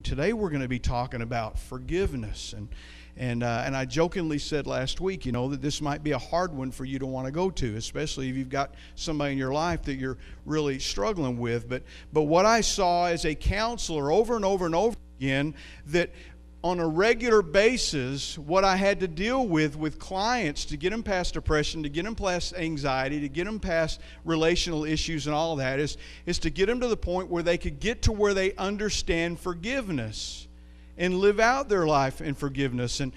Today we're going to be talking about forgiveness, and I jokingly said last week, that this might be a hard one for you to want to go to, especially if you've got somebody in your life that you're really struggling with. But what I saw as a counselor over and over and over again, that on a regular basis, what I had to deal with clients to get them past depression, to get them past anxiety, to get them past relational issues and all that is to get them to the point where they could get to where they understand forgiveness and live out their life in forgiveness and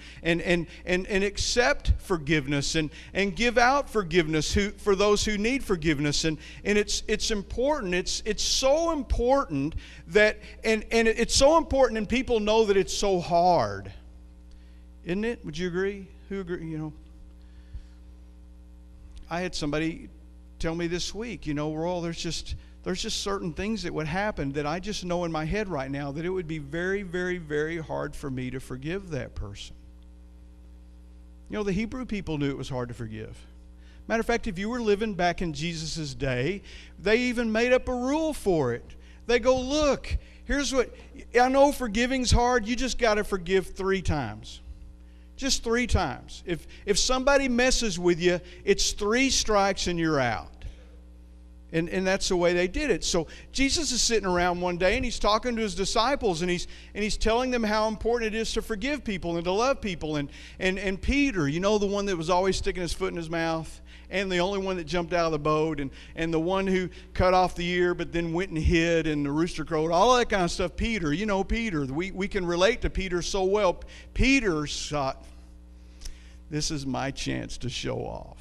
accept forgiveness and give out forgiveness for those who need forgiveness. And it's important. It's so important that and it's so important, and people know that it's so hard. Isn't it? Would you agree? Who agree? I had somebody tell me this week, there's just certain things that would happen that I just know in my head right now that it would be very, very, very hard for me to forgive that person. The Hebrew people knew it was hard to forgive. Matter of fact, if you were living back in Jesus' day, they even made up a rule for it. They go, look, here's what, I know forgiving's hard, you just got to forgive 3 times. Just 3 times. If somebody messes with you, it's 3 strikes and you're out. And that's the way they did it. So Jesus is sitting around one day and he's talking to his disciples and he's telling them how important it is to forgive people and to love people. And Peter, the one that was always sticking his foot in his mouth, and the only one that jumped out of the boat, and the one who cut off the ear but then went and hid, and the rooster crowed, all that kind of stuff. Peter, Peter, we can relate to Peter so well. Peter thought, this is my chance to show off.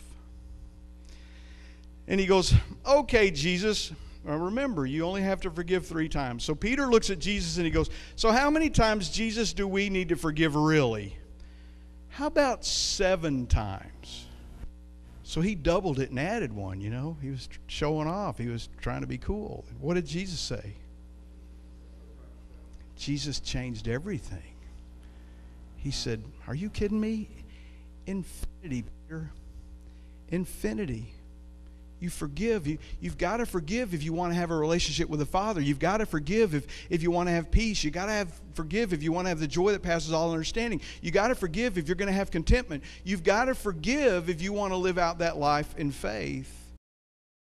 And he goes, okay, Jesus, remember, you only have to forgive 3 times. So Peter looks at Jesus and he goes, so how many times, Jesus, do we need to forgive really? How about 7 times? So he doubled it and added 1, He was showing off. He was trying to be cool. What did Jesus say? Jesus changed everything. He said, are you kidding me? Infinity, Peter. Infinity. You forgive. You've got to forgive if you want to have a relationship with the Father. You've got to forgive if you want to have peace. You've got to forgive if you want to have the joy that passes all understanding. You've got to forgive if you're going to have contentment. You've got to forgive if you want to live out that life in faith.